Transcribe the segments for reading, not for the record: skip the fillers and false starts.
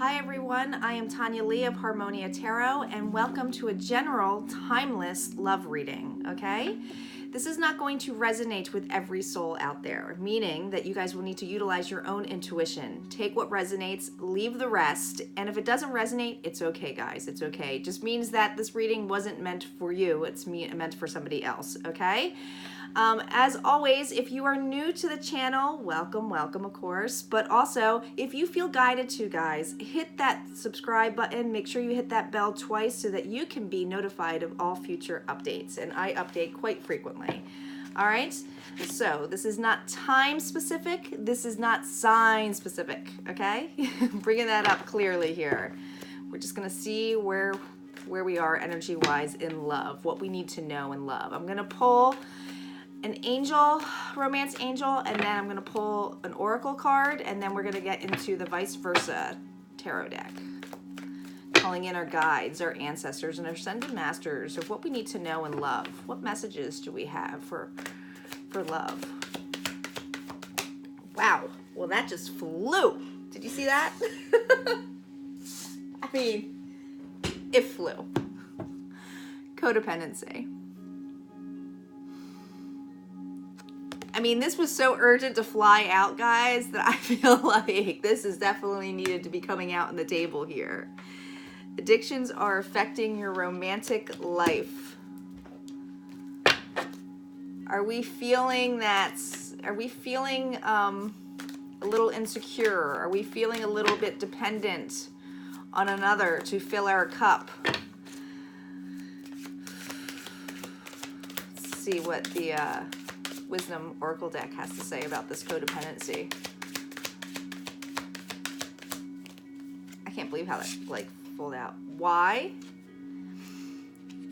Hi everyone, I am Tanya Lee of Harmonia Tarot, and welcome to a general timeless love reading, okay? This is not going to resonate with every soul out there, meaning that you guys will need to utilize your own intuition. Take what resonates, leave the rest, and if it doesn't resonate, it's okay, guys, it's okay. It just means that this reading wasn't meant for you, it's meant for somebody else, okay? As always, if you are new to the channel, welcome, of course. But also, if you feel guided to, guys, hit that subscribe button. Make sure you hit that bell twice so that you can be notified of all future updates. And I update quite frequently. All right? So this is not time specific. This is not sign specific. Okay? Bringing that up clearly here. We're just going to see where we are energy-wise in love, what we need to know in love. I'm going to pull an angel, romance angel, and then I'm going to pull an oracle card, and then we're going to get into the vice versa tarot deck. Calling in our guides, our ancestors, and our ascended masters of what we need to know in love. What messages do we have for love? Wow. Well, that just flew. Did you see that? I mean, it flew. Codependency. I mean, this was so urgent to fly out, guys, that I feel like this is definitely needed to be coming out on the table here. Addictions are affecting your romantic life. Are we feeling that? Are we feeling a little insecure? Are we feeling a little bit dependent on another to fill our cup? Let's see what the Wisdom Oracle deck has to say about this codependency. I can't believe how that like pulled out. Why?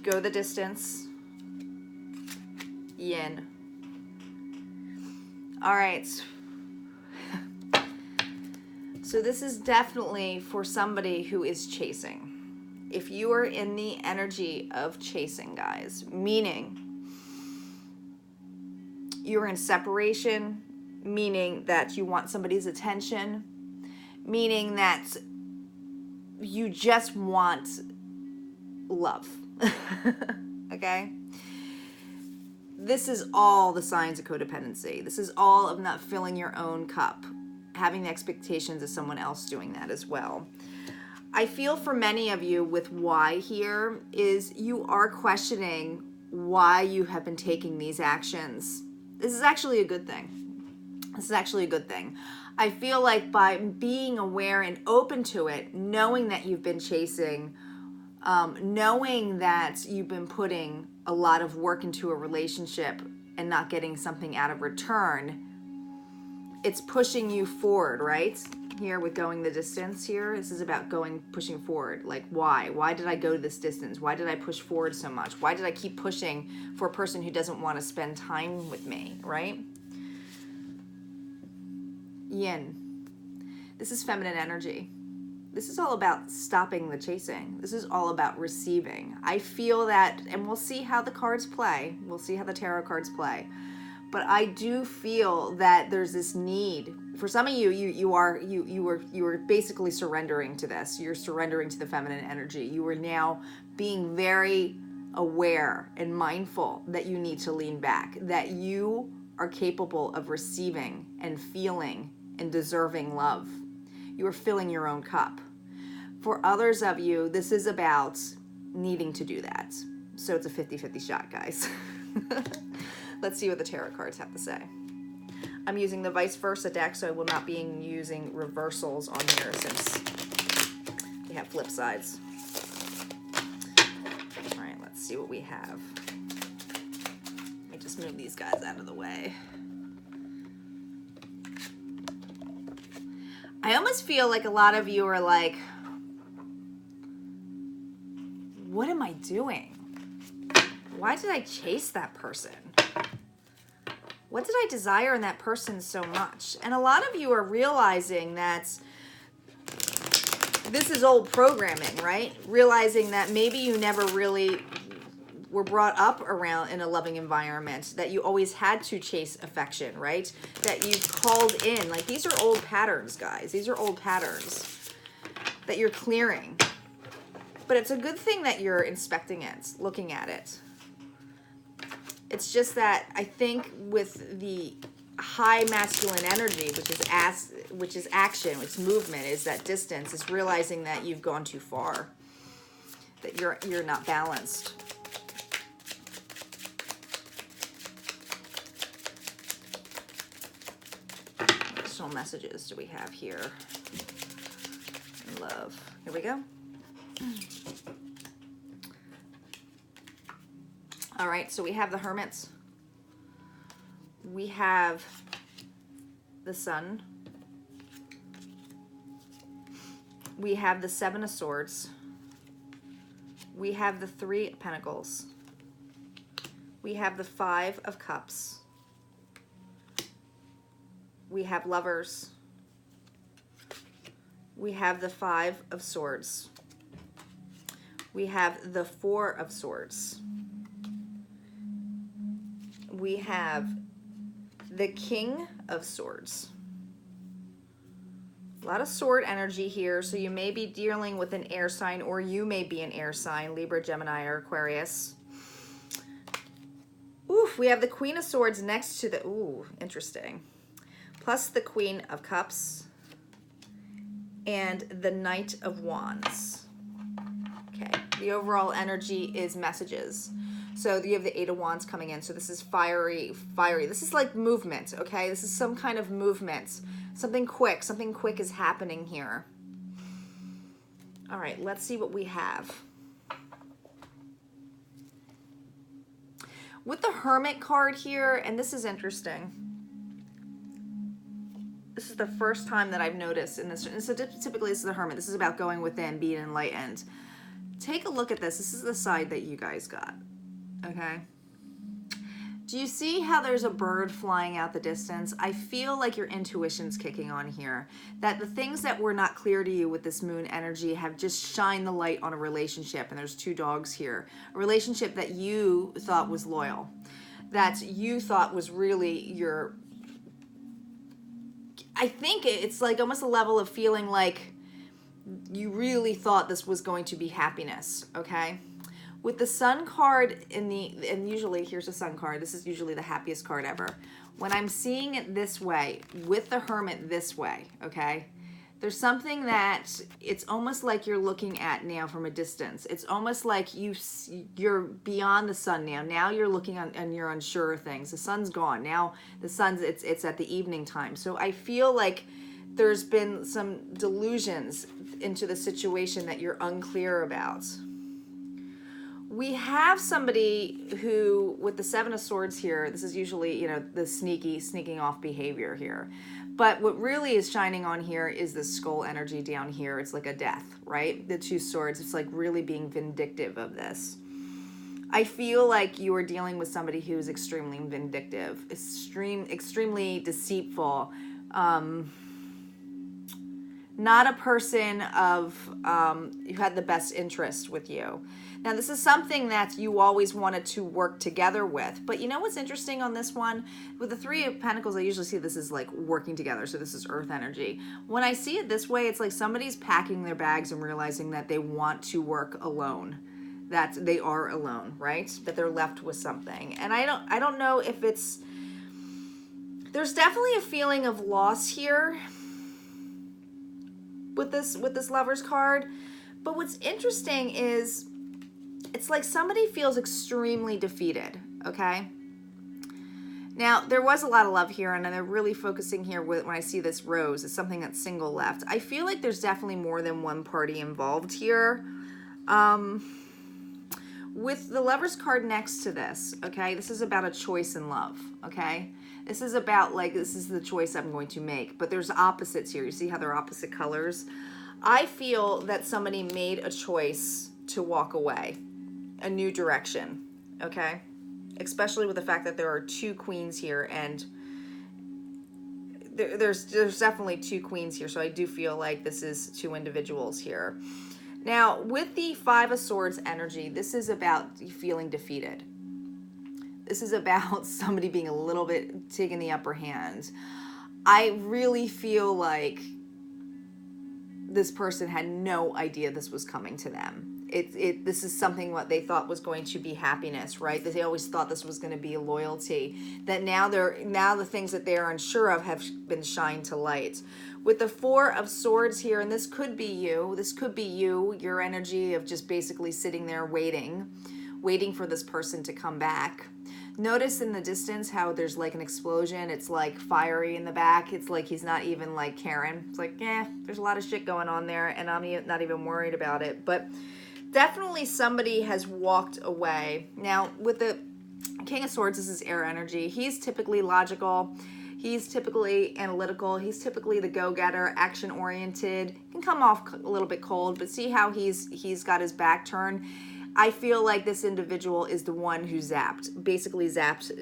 Go the distance. Yin. All right. So this is definitely for somebody who is chasing. If you are in the energy of chasing, guys, meaning you're in separation, meaning that you want somebody's attention, meaning that you just want love, okay? This is all the signs of codependency. This is all of not filling your own cup, having the expectations of someone else doing that as well. I feel for many of you with why here is you are questioning why you have been taking these actions. This is actually a good thing. This is actually a good thing. I feel like by being aware and open to it, knowing that you've been chasing, knowing that you've been putting a lot of work into a relationship and not getting something out of return, it's pushing you forward, right? Here with going the distance here, this is about pushing forward. Like why? Why did I go this distance? Why did I push forward so much? Why did I keep pushing for a person who doesn't want to spend time with me, right? Yin. This is feminine energy. This is all about stopping the chasing. This is all about receiving. I feel that, and we'll see how the cards play. We'll see how the tarot cards play. But I do feel that there's this need. For some of you, you are basically surrendering to this. You're surrendering to the feminine energy. You are now being very aware and mindful that you need to lean back, that you are capable of receiving and feeling and deserving love. You are filling your own cup. For others of you, this is about needing to do that. So it's a 50-50 shot, guys. Let's see what the tarot cards have to say. I'm using the vice versa deck, so I will not be using reversals on here since they have flip sides. All right, let's see what we have. Let me just move these guys out of the way. I almost feel like a lot of you are like, what am I doing? Why did I chase that person? What did I desire in that person so much? And a lot of you are realizing that this is old programming, right? Realizing that maybe you never really were brought up around in a loving environment, that you always had to chase affection, right? That you called in. Like, these are old patterns, guys. These are old patterns. that you're clearing. But it's a good thing that you're inspecting it, looking at it. It's just that I think with the high masculine energy, which is action, which is movement, is that distance, is realizing that you've gone too far, that you're not balanced. What additional messages do we have here? Love. Here we go. All right, so we have the Hermits. We have the Sun. We have the Seven of Swords. We have the Three of Pentacles. We have the Five of Cups. We have Lovers. We have the Five of Swords. We have the Four of Swords. We have the King of Swords. A lot of sword energy here, so you may be dealing with an air sign, or you may be an air sign, Libra, Gemini, or Aquarius. Oof, we have the Queen of Swords next to the, ooh, interesting. Plus the Queen of Cups and the Knight of Wands. Okay, the overall energy is messages. So you have the Eight of Wands coming in. So this is fiery. This is like movement, okay? This is some kind of movement. Something quick is happening here. All right, let's see what we have. With the Hermit card here, and this is interesting. This is the first time that I've noticed in this. And so typically this is the Hermit. This is about going within, being enlightened. Take a look at this. This is the side that you guys got. Okay. Do you see how there's a bird flying out the distance? I feel like your intuition's kicking on here. That the things that were not clear to you with this moon energy have just shined the light on a relationship. And there's two dogs here. A relationship that you thought was loyal. That you thought was really your... I think it's like almost a level of feeling like you really thought this was going to be happiness, okay? With the Sun card and usually here's the Sun card. This is usually the happiest card ever. When I'm seeing it this way, with the Hermit this way, okay? There's something that it's almost like you're looking at now from a distance. It's almost like you're beyond the Sun now. Now you're looking and you're unsure of things. The Sun's gone. Now the Sun's, it's at the evening time. So I feel like there's been some delusions into the situation that you're unclear about. We have somebody who, with the Seven of Swords here, this is usually, you know, the sneaking off behavior here. But what really is shining on here is the skull energy down here. It's like a death, right? The two swords, it's like really being vindictive of this. I feel like you are dealing with somebody who's extremely vindictive, extremely deceitful, not a person of who had the best interest with you. Now, this is something that you always wanted to work together with. But you know what's interesting on this one? With the Three of Pentacles, I usually see this as like working together. So this is earth energy. When I see it this way, it's like somebody's packing their bags and realizing that they want to work alone. That they are alone, right? That they're left with something. And I don't know if it's... There's definitely a feeling of loss here with this Lover's card. But what's interesting is it's like somebody feels extremely defeated, okay? Now, there was a lot of love here, and they're really focusing here when I see this rose. It's something that's single left. I feel like there's definitely more than one party involved here. With the Lover's card next to this, okay? This is about a choice in love, okay? This is about, like, this is the choice I'm going to make. But there's opposites here. You see how they're opposite colors? I feel that somebody made a choice to walk away. A new direction, okay? Especially with the fact that there are two queens here, and there's definitely two queens here, so I do feel like this is two individuals here. Now, with the Five of Swords energy, this is about feeling defeated. This is about somebody being a little bit taking the upper hand. I really feel like this person had no idea this was coming to them. This is something what they thought was going to be happiness, right? That they always thought this was going to be loyalty. That now the things that they are unsure of have been shined to light. With the Four of Swords here, and this could be you. This could be you. Your energy of just basically sitting there waiting for this person to come back. Notice in the distance how there's like an explosion. It's like fiery in the back. It's like he's not even like caring. It's like, there's a lot of shit going on there, and I'm not even worried about it. But definitely somebody has walked away. Now, with the King of Swords, this is air energy. He's typically logical. He's typically analytical. He's typically the go-getter, action-oriented. Can come off a little bit cold, but see how he's got his back turned. I feel like this individual is the one who basically zapped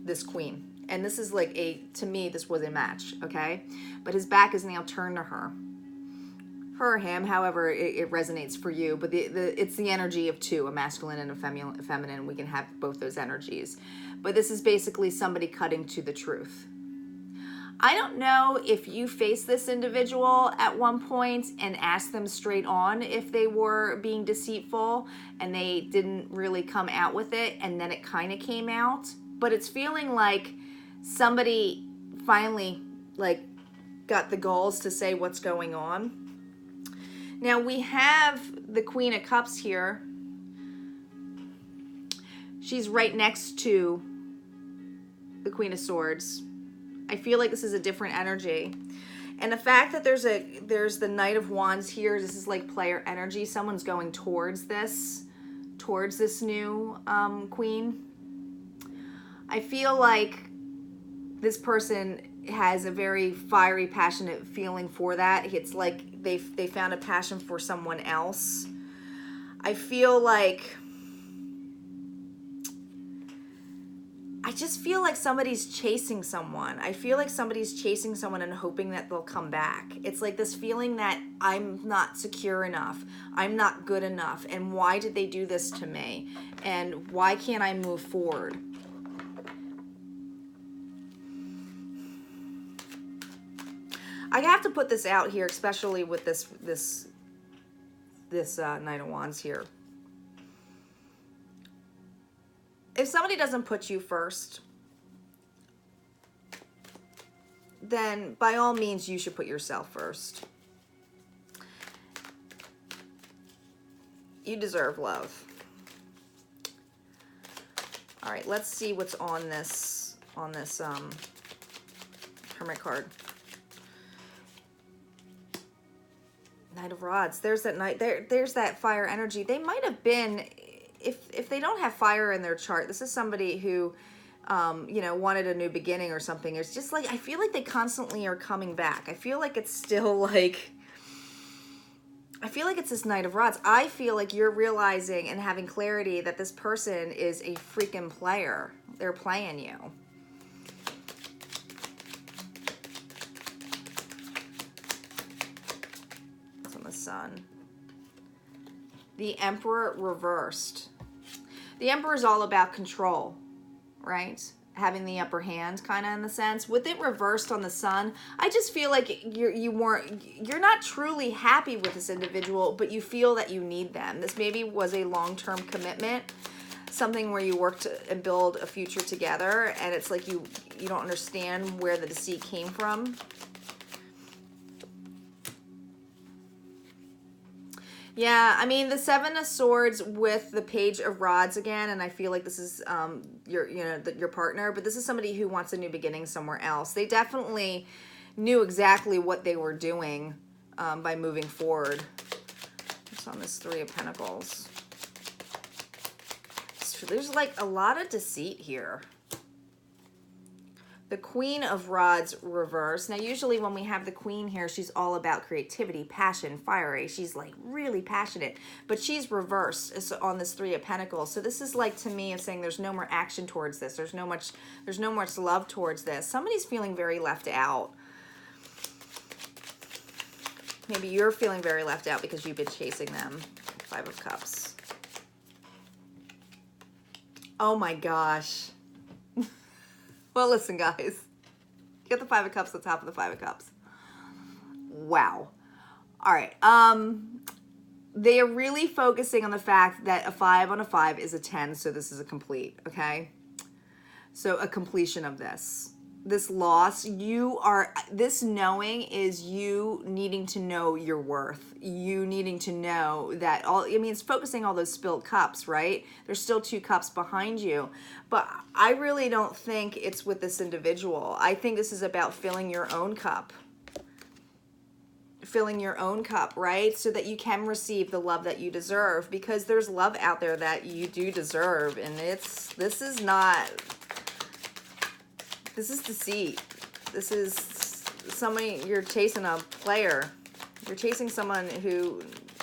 this queen. And this is like to me, this was a match, okay? But his back is now turned to her. Her or him, however it resonates for you. But it's the energy of two, a masculine and a feminine. We can have both those energies. But this is basically somebody cutting to the truth. I don't know if you faced this individual at one point and asked them straight on if they were being deceitful and they didn't really come out with it, and then it kind of came out. But it's feeling like somebody finally like got the balls to say what's going on. Now we have the Queen of Cups here. She's right next to the Queen of Swords. I feel like this is a different energy. And the fact that there's the Knight of Wands here, this is like player energy. Someone's going towards this new queen. I feel like this person has a very fiery, passionate feeling for that. It's like they found a passion for someone else. I feel like I just feel like somebody's chasing someone. I feel like somebody's chasing someone and hoping that they'll come back. It's like this feeling that I'm not secure enough. I'm not good enough. And why did they do this to me? And why can't I move forward? I have to put this out here, especially with this Knight of Wands here. If somebody doesn't put you first, then by all means you should put yourself first. You deserve love. All right, let's see what's on this Hermit card. Knight of Rods. There's that knight. There's that fire energy. They might have been, if they don't have fire in their chart, this is somebody who, wanted a new beginning or something. It's just like, I feel like they constantly are coming back. I feel like it's still like, I feel like it's this Knight of Rods. I feel like you're realizing and having clarity that this person is a freaking player. They're playing you. What's on the Sun? The Emperor reversed. The Emperor is all about control, right? Having the upper hand, kind of in the sense. With it reversed on the Sun, I just feel like you're not truly happy with this individual, but you feel that you need them. This maybe was a long-term commitment, something where you work and build a future together, and it's like you don't understand where the deceit came from. Yeah, I mean, the Seven of Swords with the Page of Rods again, and I feel like this is your partner, but this is somebody who wants a new beginning somewhere else. They definitely knew exactly what they were doing by moving forward. What's on this Three of Pentacles? There's like a lot of deceit here. The Queen of Rods reverse. Now, usually when we have the Queen here, she's all about creativity, passion, fiery. She's like really passionate, but she's reversed on this Three of Pentacles. So this is like, to me, of saying there's no more action towards this. There's no much love towards this. Somebody's feeling very left out. Maybe you're feeling very left out because you've been chasing them. Five of Cups. Oh my gosh. Well, listen, guys. Get the Five of Cups on top of the Five of Cups. Wow. All right. They are really focusing on the fact that a 5 on a 5 is a 10, so this is a complete, okay? So a completion of this. This loss, this knowing is you needing to know your worth. You needing to know that it's focusing all those spilled cups, right? There's still 2 cups behind you. But I really don't think it's with this individual. I think this is about filling your own cup. Filling your own cup, right? So that you can receive the love that you deserve, because there's love out there that you do deserve. And this is deceit. This is somebody, you're chasing a player. You're chasing someone who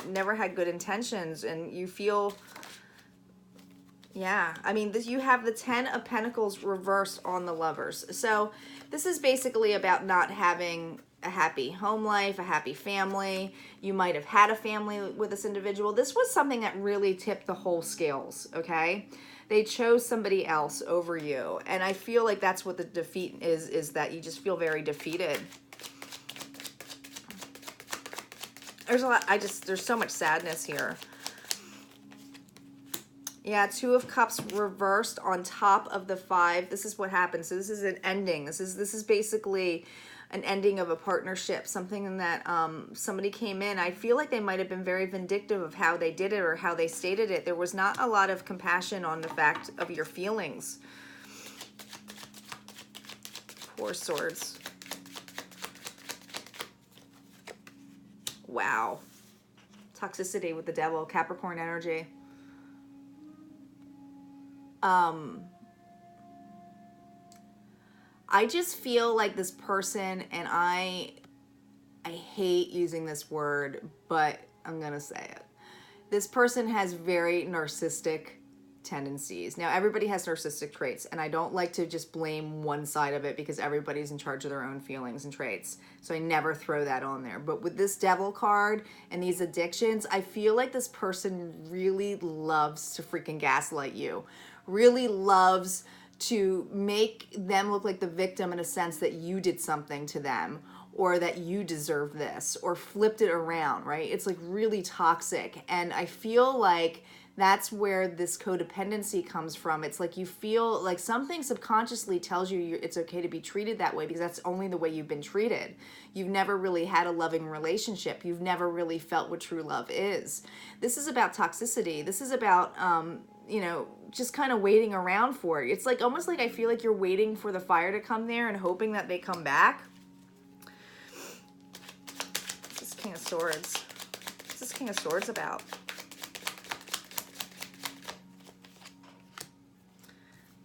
never had good intentions, and you feel, yeah, I mean, you have the 10 of Pentacles reversed on the Lovers. So this is basically about not having a happy home life, a happy family. You might have had a family with this individual. This was something that really tipped the whole scales, okay? They chose somebody else over you. And I feel like that's what the defeat is that you just feel very defeated. There's a lot, there's so much sadness here. Yeah, 2 of Cups reversed on top of the 5. This is what happens. So this is an ending. This is basically an ending of a partnership, something that somebody came in. I feel like they might have been very vindictive of how they did it or how they stated it. There was not a lot of compassion on the fact of your feelings. 4 Swords. Wow. Toxicity with the Devil, Capricorn energy. I just feel like this person, and I hate using this word, but I'm going to say it. This person has very narcissistic tendencies. Now, everybody has narcissistic traits, and I don't like to just blame one side of it because everybody's in charge of their own feelings and traits. So I never throw that on there. But with this Devil card and these addictions, I feel like this person really loves to freaking gaslight you. Really loves to make them look like the victim in a sense that you did something to them, or that you deserve this, or flipped it around, right? It's like really toxic. And I feel like that's where this codependency comes from. It's like you feel like something subconsciously tells you it's okay to be treated that way because that's only the way you've been treated. You've never really had a loving relationship. You've never really felt what true love is. This is about toxicity. This is about, just kind of waiting around for it. It's like almost like I feel like you're waiting for the fire to come there and hoping that they come back. This is King of Swords. What's this King of Swords about?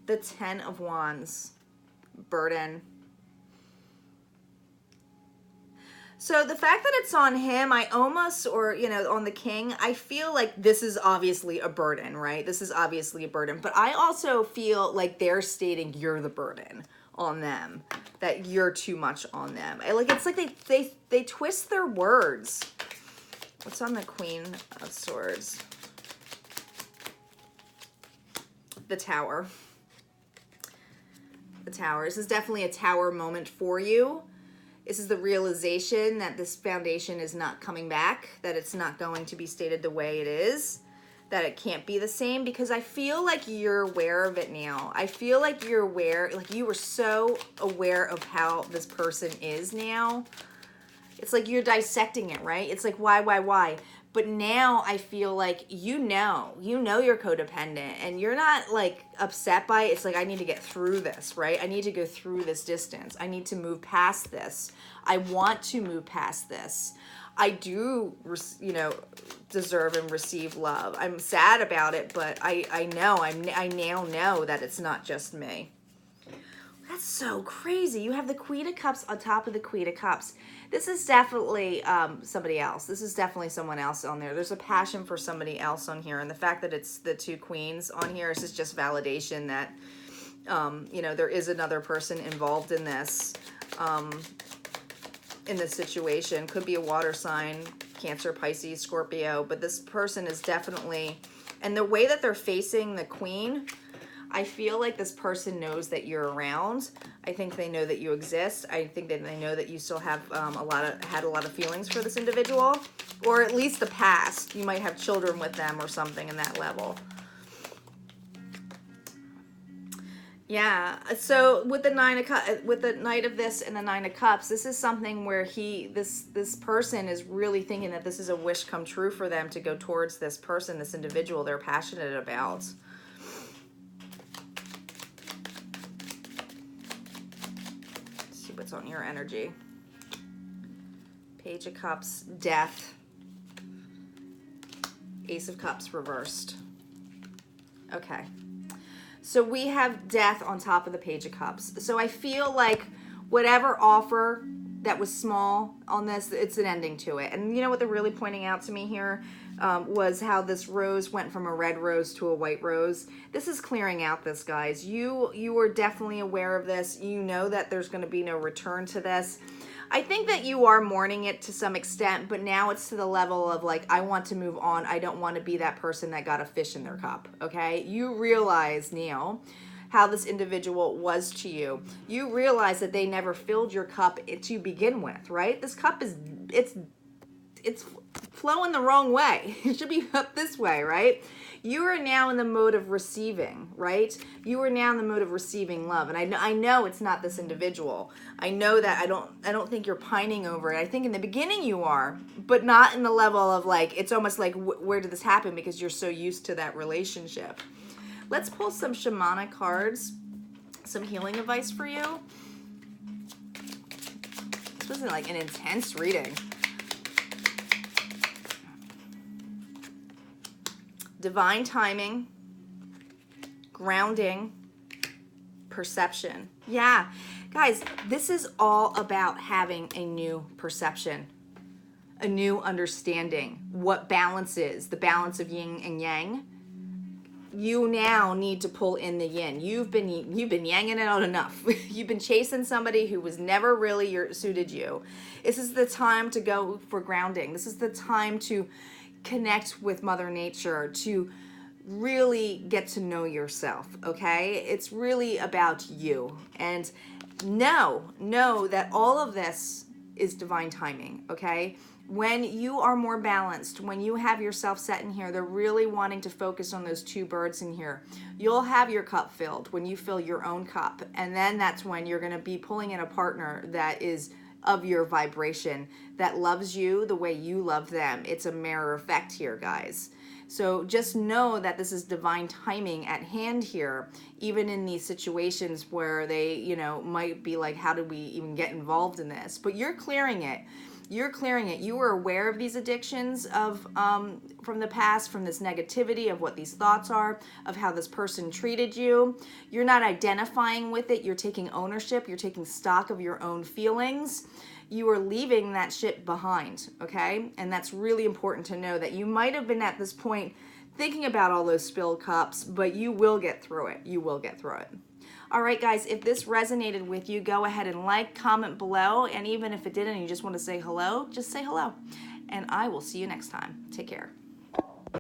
The 10 of Wands. Burden. So the fact that it's on him, I almost, on the king, I feel like this is obviously a burden, right? This is obviously a burden. But I also feel like they're stating you're the burden on them, that you're too much on them. It's like they twist their words. What's on the Queen of Swords? The Tower. The Tower. This is definitely a tower moment for you. This is the realization that this foundation is not coming back, that it's not going to be stated the way it is, that it can't be the same, because I feel like you're aware of it now. I feel like you're aware, like you were so aware of how this person is now. It's like you're dissecting it, right? It's like, why? But now I feel like you know you're codependent and you're not like upset by it. It's like, I need to get through this, right? I need to go through this distance. I need to move past this. I want to move past this. I do, deserve and receive love. I'm sad about it, but I now know that it's not just me. That's so crazy. You have the Queen of Cups on top of the Queen of Cups. This is definitely somebody else. This is definitely someone else on there. There's a passion for somebody else on here. And the fact that it's the 2 queens on here is just validation that, there is another person involved in this situation. Could be a water sign, Cancer, Pisces, Scorpio. But this person is definitely, and the way that they're facing the Queen, I feel like this person knows that you're around. I think they know that you exist. I think that they know that you still have had a lot of feelings for this individual, or at least the past. You might have children with them or something in that level. Yeah. So with the with the Knight of this and the Nine of Cups, this is something where this person is really thinking that this is a wish come true for them to go towards this person, this individual they're passionate about. Let's see what's on your energy. Page of Cups, Death, Ace of Cups reversed. Okay. So we have Death on top of the Page of Cups. So I feel like whatever offer that was small on this, it's an ending to it. And you know what they're really pointing out to me here was how this rose went from a red rose to a white rose. This is clearing out this, guys. You are definitely aware of this. You know that there's going to be no return to this. I think that you are mourning it to some extent, but now it's to the level of like, I want to move on. I don't want to be that person that got a fish in their cup, okay? You realize, Neil, how this individual was to you. You realize that they never filled your cup to begin with, right? This cup is, it's flowing the wrong way. It should be up this way, right? You are now in the mode of receiving, right? You are now in the mode of receiving love. And I know it's not this individual. I know that I don't think you're pining over it. I think in the beginning you are, but not in the level of like, it's almost like, where did this happen? Because you're so used to that relationship. Let's pull some shamanic cards, some healing advice for you. This wasn't like an intense reading. Divine timing, grounding, perception. Yeah, guys, this is all about having a new perception, a new understanding. What balance is, the balance of yin and yang. You now need to pull in the yin. You've been yanging it out enough. You've been chasing somebody who was never really suited you. This is the time to go for grounding. This is the time to connect with Mother Nature, to really get to know yourself, okay? It's really about you. And know that all of this is divine timing, okay? When you are more balanced, when you have yourself set in here, they're really wanting to focus on those two birds in here. You'll have your cup filled when you fill your own cup. And then that's when you're going to be pulling in a partner that is of your vibration, that loves you the way you love them. It's a mirror effect here, guys. So just know that this is divine timing at hand here, even in these situations where they, you know, might be like, how did we even get involved in this? But you're clearing it. You're clearing it. You were aware of these addictions of from the past, from this negativity of what these thoughts are, of how this person treated you. You're not identifying with it. You're taking ownership. You're taking stock of your own feelings. You are leaving that shit behind, okay? And that's really important to know, that you might have been at this point thinking about all those spilled cups, but you will get through it. You will get through it. All right, guys, if this resonated with you, go ahead and like, comment below. And even if it didn't and you just want to say hello, just say hello. And I will see you next time. Take care.